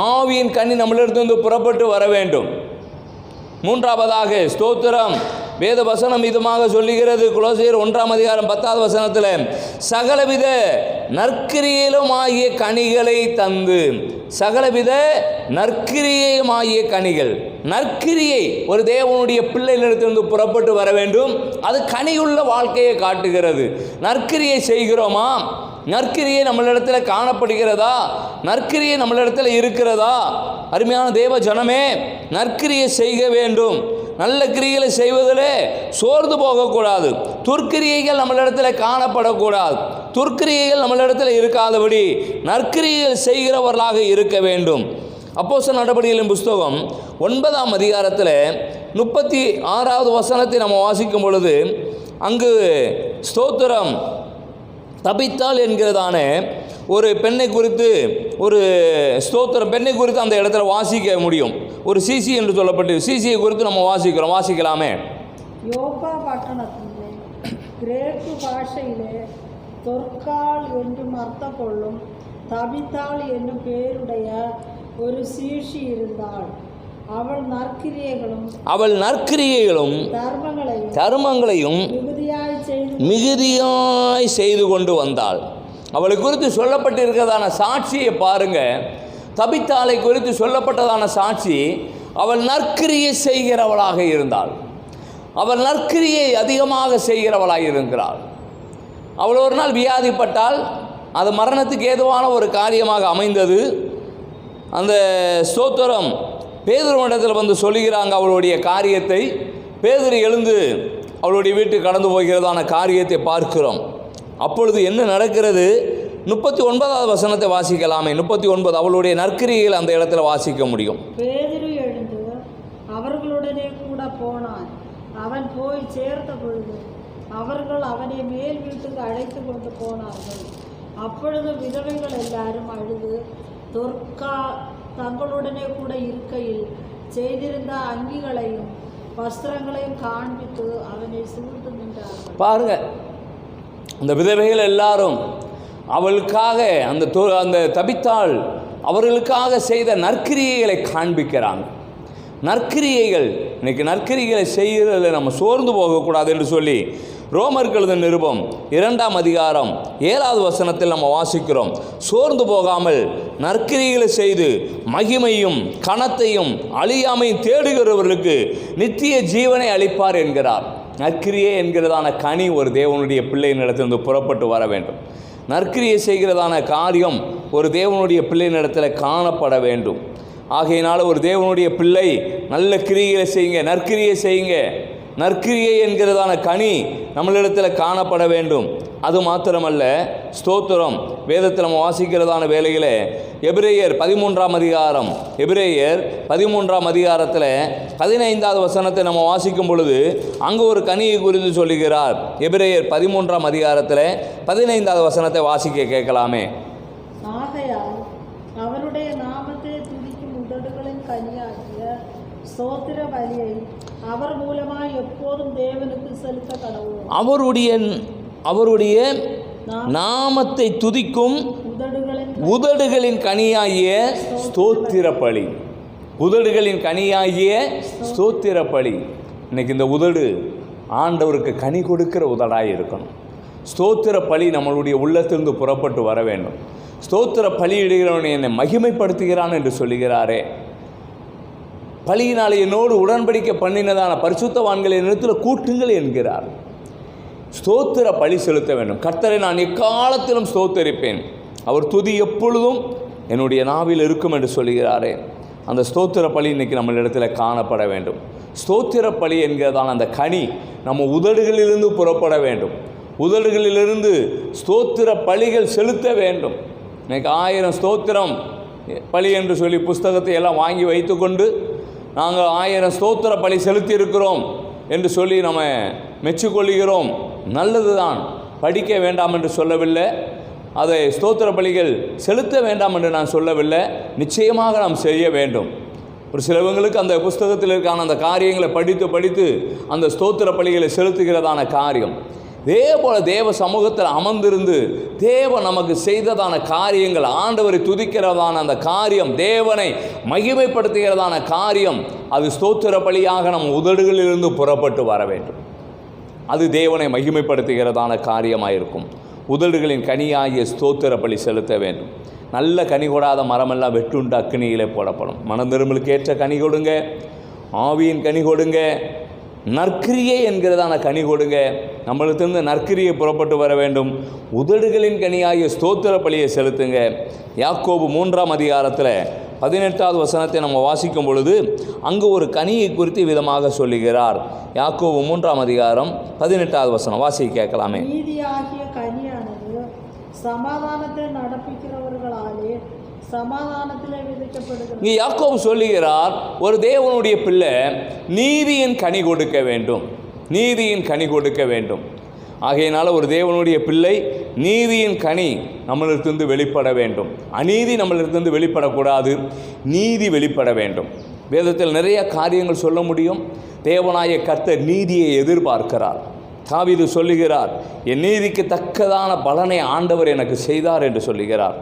ஆவியின் கனி நம்மளிடத்திலிருந்து புறப்பட்டு வர வேண்டும். மூன்றாவதாக ஸ்தோத்திரம், வேத வசனம் இதுமாக சொல்லுகிறது. கொலோசையர் 1ஆம் அதிகாரம் 10வது வசனத்தில் சகலவித நற்கிரியலுமாகிய கனிகளை தந்து. சகலவித நற்கிரியமாகிய கனிகள். நற்கிரியை ஒரு தேவனுடைய பிள்ளைகளிடத்திலிருந்து புறப்பட்டு வர வேண்டும். அது கனியுள்ள வாழ்க்கையை காட்டுகிறது. நற்கிரியை செய்கிறோமா? நற்கிரியை நம்மளிடத்தில் காணப்படுகிறதா? நற்கிரியை நம்மளிடத்தில் இருக்கிறதா? அருமையான தேவ ஜனமே, நற்கிரியை செய்ய வேண்டும். நல்ல கிரியைகளை செய்வதிலே சோர்ந்து போகக்கூடாது. துர்க்கிரியைகள் நம்மளிடத்தில் காணப்படக்கூடாது. துர்க்கிரியைகள் நம்மளிடத்தில் இருக்காதபடி நற்கிரியைகள் செய்கிறவர்களாக இருக்க வேண்டும். அப்போஸ்தலர் நடபடிகளின் புஸ்தகம் 9ஆம் அதிகாரத்தில் 36வது வசனத்தை நம்ம வாசிக்கும் பொழுது அங்கு ஸ்தோத்திரம் தபித்தாள் என்கிறதான ஒரு பெண்ணை குறித்து ஒரு ஸ்தோத்திரம் பெண்ணை குறித்து அந்த இடத்துல வாசிக்க முடியும். ஒரு சிசி என்று சொல்லப்பட்டு சிசியை குறித்து நம்ம வாசிக்கலாமே. யோப்பா பட்டணத்திலே கிரேக்கு பாஷையிலே தொற்காள் என்றும் அர்த்தம் கொள்ளும் தபித்தாள் என்னும் பெயருடைய ஒரு சீஷி இருந்தாள். அவள் நற்கிரியைகளும் தர்மங்களையும் மிகுதியாய் செய்து கொண்டு வந்தாள். அவளை குறித்து சொல்லப்பட்டிருக்கிறதான சாட்சியை பாருங்க. தபித்தாளை குறித்து சொல்லப்பட்டதான சாட்சி, அவள் நற்கிரியை செய்கிறவளாக இருந்தாள். அவள் நற்கிரியை அதிகமாக செய்கிறவளாக இருக்கிறாள். அவள் ஒரு நாள் வியாதிப்பட்டால் அது மரணத்துக்கு ஏதுவான ஒரு காரியமாக அமைந்தது. அந்த ஸ்தோத்திரம் பேதுருவிடத்தில் வந்து சொல்லுகிறாங்க அவளுடைய காரியத்தை. பேதுரு எழுந்து அவளுடைய வீட்டுக்கு கடந்து போகிறதான காரியத்தை பார்க்கிறோம். அப்பொழுது என்ன நடக்கிறது? 39வது வசனத்தை வாசிக்கலாமே. 39 அவளுடைய நற்கிரியைகள் அந்த இடத்துல வாசிக்க முடியும். பேதுரு எழுந்து அவர்களுடனே கூட போனான். அவன் போய் சேர்ந்த பொழுது அவர்கள் அவனை மேல் வீட்டுக்கு அழைத்து கொண்டு போனார்கள். அப்பொழுது விதவைகள் எல்லாரும் அழுது தொற்கா தங்களுடனே கூட இருக்கையில் செய்திருந்த அங்கிகளையும் வஸ்திரங்களையும் காண்பித்து அவனை சூழ்ந்து நின்றார்கள். பாருங்க, அந்த விதவைகள் எல்லாரும் அவளுக்காக அந்த தபித்தாள் அவர்களுக்காக செய்த நற்கிரியைகளை காண்பிக்கிறாங்க. நற்கிரியைகள், இன்னைக்கு நற்கிரியைகளை செய்கிறதில் நம்ம சோர்ந்து போகக்கூடாது என்று சொல்லி ரோமருக்கு எழுதின நிருபம் 2ஆம் அதிகாரம் 7வது வசனத்தில் நம்ம வாசிக்கிறோம். சோர்ந்து போகாமல் நற்கிரியைகளை செய்து மகிமையும் கனத்தையும் அழியாமையும் தேடுகிறவர்களுக்கு நித்திய ஜீவனை அளிப்பார் என்கிறார். நற்கிரியை என்கிறதான கனி ஒரு தேவனுடைய பிள்ளையினிடத்திலிருந்து புறப்பட்டு வர வேண்டும். நற்கிரியை செய்கிறதான காரியம் ஒரு தேவனுடைய பிள்ளையினிடத்தில் காணப்பட வேண்டும். ஆகையினால் ஒரு தேவனுடைய பிள்ளை நல்ல கிரியைகளை செய்யுங்க, நற்கிரியை செய்யுங்க. நற்கிரியை என்கிறதான கனி நம்மளிடத்தில் காணப்பட வேண்டும். அது மாத்திரமல்ல, ஸ்தோத்திரம் வேதத்தில் நம்ம வாசிக்கிறதான வேளையில் எபிரேயர் 13ஆம் அதிகாரம் எபிரேயர் 13ஆம் அதிகாரத்தில் 15வது வசனத்தை நம்ம வாசிக்கும் பொழுது அங்கே ஒரு கனியை குறித்து சொல்லுகிறார். எபிரேயர் 13ஆம் அதிகாரத்தில் 15வது வசனத்தை வாசிக்க கேட்கலாமே. ஆகையால் அவருடைய நாமத்தை துதிக்கும் உதடுகளின் கனியாகிய ஸ்தோத்திர பலியை அவர் மூலமாக எப்போதும் தேவனுக்கு செலுத்த கடவுள். அவருடைய நாமத்தை துதிக்கும் உதடுகளின் கனியாகிய ஸ்தோத்திர பலி. உதடுகளின் கனியாகிய ஸ்தோத்திர பலி. இன்னைக்கு இந்த உதடு ஆண்டவருக்கு கனி கொடுக்கிற உதடாக இருக்கணும். ஸ்தோத்திர பலி நம்மளுடைய உள்ளத்திலிருந்து புறப்பட்டு வர வேண்டும். ஸ்தோத்திர பலியிடுகிறவனை என்னை மகிமைப்படுத்துகிறான் என்று சொல்லுகிறாரே. பலியினால் என்னோடு உடன்படிக்கை பண்ணினதான பரிசுத்தவான்களை இடத்தில் கூட்டுங்கள் என்கிறார். ஸ்தோத்திர பலி செலுத்த வேண்டும். கர்த்தரை நான் எக்காலத்திலும் ஸ்தோத்தரிப்பேன், அவர் துதி எப்பொழுதும் என்னுடைய நாவில் இருக்கும் என்று சொல்கிறாரே. அந்த ஸ்தோத்திர பலி இன்றைக்கி நம்மளிடத்தில் காணப்பட வேண்டும். ஸ்தோத்திர பலி என்கிறதான அந்த கனி நம்ம உதடுகளிலிருந்து புறப்பட வேண்டும். உதடுகளிலிருந்து ஸ்தோத்திர பலிகள் செலுத்த வேண்டும். இன்றைக்கி 1000 ஸ்தோத்திரம் பலி என்று சொல்லி புஸ்தகத்தை எல்லாம் வாங்கி வைத்து கொண்டு நாங்கள் 1000 ஸ்தோத்திர பலி செலுத்தி இருக்கிறோம் என்று சொல்லி நம்ம மெச்சுக்கொள்கிறோம். நல்லது தான், படிக்க வேண்டாம் என்று சொல்லவில்லை, அதை ஸ்தோத்திர பலிகள் செலுத்த வேண்டாம் என்று நான் சொல்லவில்லை. நிச்சயமாக நாம் செய்ய வேண்டும். ஒரு சிலவங்களுக்கு அந்த புஸ்தகத்தில் இருக்கான அந்த காரியங்களை படித்து அந்த ஸ்தோத்திர பலிகளை செலுத்துகிறதான காரியம். இதே போல் தேவ சமூகத்தில் அமர்ந்திருந்து தேவன் நமக்கு செய்ததான காரியங்கள், ஆண்டவரை துதிக்கிறதான அந்த காரியம், தேவனை மகிமைப்படுத்துகிறதான காரியம், அது ஸ்தோத்திர பலியாக நம் உதடுகளிலிருந்து புறப்பட்டு வர வேண்டும். அது தேவனை மகிமைப்படுத்துகிறதான காரியமாக இருக்கும். உதடுகளின் கனியாகிய ஸ்தோத்திர பலி செலுத்த வேண்டும். நல்ல கனி கொடாத மரமெல்லாம் வெட்டுண்டு அக்கினியிலே போடப்படும். மனந்திரும்பலுக்கு ஏற்ற கனி கொடுங்க, ஆவியின் கனி கொடுங்க, நற்கிரியை என்கிறதான கனி கொடுங்க. நம்மளுக்கு நற்கிரியை புறப்பட்டு வர வேண்டும். உதடுகளின் கனியாகிய ஸ்தோத்திர பலியை செலுத்துங்க. யாக்கோபு 3ஆம் அதிகாரத்தில் 18வது வசனத்தை நம்ம வாசிக்கும் பொழுது அங்கு ஒரு கனியை குறித்து விதமாக சொல்லுகிறார். யாக்கோபு 3ஆம் அதிகாரம் 18வது வசனம் வாசி கேட்கலாமே. நீதியாகிய கனியானது சமாதானத்தை நடப்பிக்கிறவர்களாலே சமாதானத்திலே விதைக்கப்படுகிறது. இங்கே யாக்கோபு சொல்லுகிறார், ஒரு தேவனுடைய பிள்ளை நீதியின் கனி கொடுக்க வேண்டும், நீதியின் கனி கொடுக்க வேண்டும். ஆகையினால ஒரு தேவனுடைய பிள்ளை நீதியின் கனி நம்மளிடத்திலிருந்து வெளிப்பட வேண்டும். அநீதி நம்மளிடத்திலிருந்து வெளிப்படக்கூடாது, நீதி வெளிப்பட வேண்டும். வேதத்தில் நிறைய காரியங்கள் சொல்ல முடியும். தேவனாய கர்த்தர் நீதியை எதிர்பார்க்கிறார். தாவீது சொல்லுகிறார், என் நீதிக்கு தக்கதான பலனை ஆண்டவர் எனக்கு செய்தார் என்று சொல்லுகிறார்.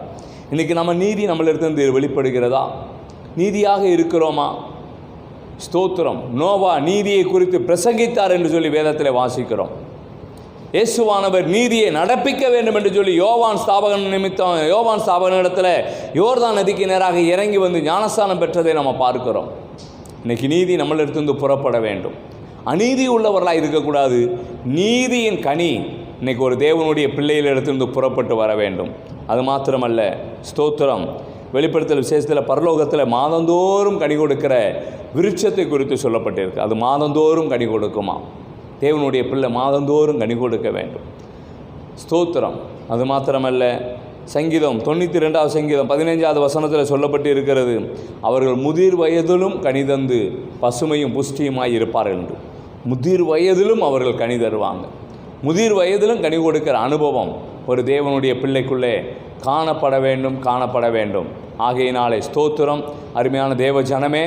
இன்றைக்கி நம்ம நீதி நம்மளிடத்திலிருந்து வெளிப்படுகிறதா? நீதியாக இருக்கிறோமா? ஸ்தோத்திரம். நோவா நீதியை குறித்து பிரசங்கித்தார் என்று சொல்லி வேதத்தில் வாசிக்கிறோம். இயேசுவானவர் நீதியை நடப்பிக்க வேண்டும் என்று சொல்லி யோவான் ஸ்தாபகனிடத்தில் யோர்தான் நதிக்கு நேராக இறங்கி வந்து ஞானஸ்தானம் பெற்றதை நம்ம பார்க்கிறோம். இன்றைக்கி நீதி நம்மளிடத்திலிருந்து புறப்பட வேண்டும். அநீதி உள்ளவர்களாக இருக்கக்கூடாது. நீதியின் கனி இன்றைக்கி ஒரு தேவனுடைய பிள்ளைகளிடத்திலிருந்து புறப்பட்டு வர வேண்டும். அது மாத்திரமல்ல, ஸ்தோத்திரம், வெளிப்படுத்தல் விசேஷத்தில் பரலோகத்தில் மாதந்தோறும் கனி கொடுக்கிற விருட்சத்தை குறித்து சொல்லப்பட்டிருக்கு. அது மாதந்தோறும் கனி கொடுக்குமா? தேவனுடைய பிள்ளை மாதந்தோறும் கனி கொடுக்க வேண்டும். ஸ்தோத்திரம். அது மாத்திரமல்ல, சங்கீதம் 92வது சங்கீதம் 15வது வசனத்தில் சொல்லப்பட்டு இருக்கிறது, அவர்கள் முதிர் வயதிலும் கனி தந்து பசுமையும் புஷ்டியுமாய் இருப்பார்கள் என்று. முதிர் வயதிலும் அவர்கள் கனி தருவாங்க. முதிர் வயதிலும் கனி கொடுக்கிற அனுபவம் ஒரு தேவனுடைய பிள்ளைக்குள்ளே காணப்பட வேண்டும், காணப்பட வேண்டும். ஆகையினாலே ஸ்தோத்திரம். அருமையான தேவ ஜனமே,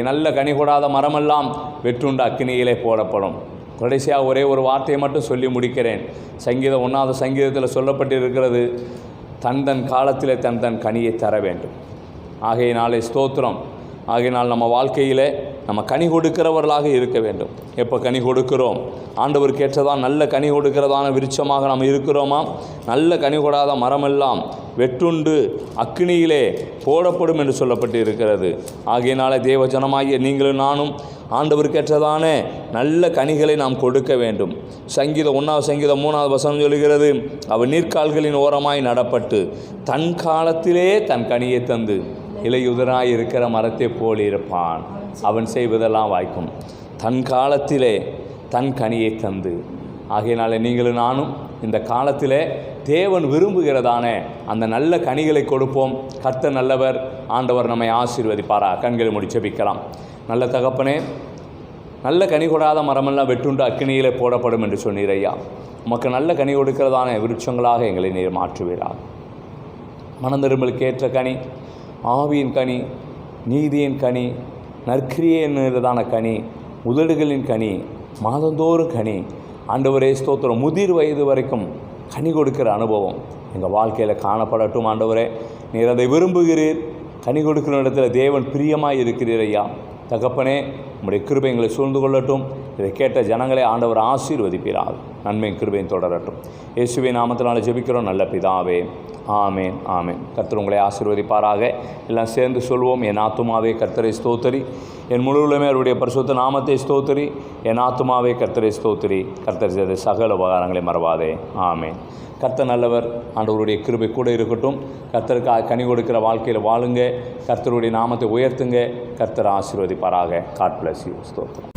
நல்ல கனி கொடாத மரமெல்லாம் வெற்றுண்ட அக்கினியிலே போடப்படும். கடைசியாக ஒரே ஒரு வார்த்தையை மட்டும் சொல்லி முடிக்கிறேன். சங்கீதம் 1வது சங்கீதத்தில் சொல்லப்பட்டிருக்கிறது, தன் காலத்தில் தன் கனியை தர வேண்டும். ஆகையினாலே ஸ்தோத்திரம். ஆகையினால் நம்ம வாழ்க்கையில் நம்ம கனி கொடுக்கிறவர்களாக இருக்க வேண்டும். எப்போ கனி கொடுக்கிறோம்? ஆண்டவருக்கு ஏற்றதான் நல்ல கனி கொடுக்கிறதான விருட்சமாக நாம் இருக்கிறோமா? நல்ல கனி கொடாத மரமெல்லாம் வெட்டுண்டு அக்கினியிலே போடப்படும் என்று சொல்லப்பட்டு இருக்கிறது. ஆகையினால தேவ ஜனமாகிய நீங்களும் நானும் ஆண்டவருக்கு ஏற்றதான நல்ல கனிகளை நாம் கொடுக்க வேண்டும். சங்கீதம் 1வது சங்கீதம் 3வது வசனம் சொல்கிறது, அவன் நீர்க்கால்களின் ஓரமாய் நடப்பட்டு தன் காலத்திலே தன் கனியை தந்து இலையுதராய் இருக்கிற மரத்தை போல் இருப்பான். அவன் செய்வதெல்லாம் வாய்க்கும். தன் காலத்திலே தன் கனியை தந்து. ஆகையினால நீங்களும் நானும் இந்த காலத்திலே தேவன் விரும்புகிறதான அந்த நல்ல கனிகளை கொடுப்போம். கர்த்தர் நல்லவர். ஆண்டவர் நம்மை ஆசீர்வதிப்பாரா? கண்களை மூடி ஜெபிக்கலாம். நல்ல தகப்பனே, நல்ல கனி கொடாத மரமெல்லாம் வெட்டுண்டு அக்கினியிலே போடப்படும் என்று சொன்னீர் ஐயா. உமக்கு நல்ல கனி கொடுக்கிறதான விருட்சங்களாக எங்களை நீர் மாற்றுவீராக. மனந்திரும்பலுக்கு ஏற்ற கனி, ஆவியின் கனி, நீதியின் கனி, நற்கிரியை என்னதான கனி, உதடுகளின் கனி, மாதந்தோறும் கனி. ஆண்டவரே ஸ்தோத்திரம். முதிர் வயது வரைக்கும் கனி கொடுக்கிற அனுபவம் எங்கள் வாழ்க்கையில் காணப்படட்டும். ஆண்டவரே, நீர் அதை விரும்புகிறீர். கனி கொடுக்கிற இடத்துல தேவன் பிரியமாக இருக்கிறீர் ஐயா. தகப்பனே, உம்முடைய கிருபை எங்களை சூழ்ந்து கொள்ளட்டும். இதை கேட்ட ஜனங்களை ஆண்டவர் ஆசீர்வதிப்பீராக. நன்மையும் கிருபையும் தொடரட்டும். இயேசுவின் நாமத்தினால ஜெபிக்கிறோம் நல்ல பிதாவே. ஆமேன், ஆமேன். கர்த்தர் உங்களை ஆசீர்வதிப்பாராக. எல்லாம் சேர்ந்து சொல்வோம், என் ஆத்துமாவே கர்த்தரை ஸ்தோத்திரி, என் முழுவதுமே அவருடைய பரிசுத்த நாமத்தை ஸ்தோத்திரி, என் ஆத்துமாவே கர்த்தரை ஸ்தோத்திரி, கர்த்தர் செய்த சகல உபகாரங்களை மறவாதே. ஆமேன். கர்த்தர் நல்லவர். ஆண்டவருடைய கிருபை கூட இருக்கட்டும். கர்த்தருக்கு கனி கொடுக்கிற வாழ்க்கையில் வாழுங்க. கர்த்தருடைய நாமத்தை உயர்த்துங்க. கர்த்தர் ஆசீர்வதிப்பாராக. God bless you. ஸ்தோத்திரம்.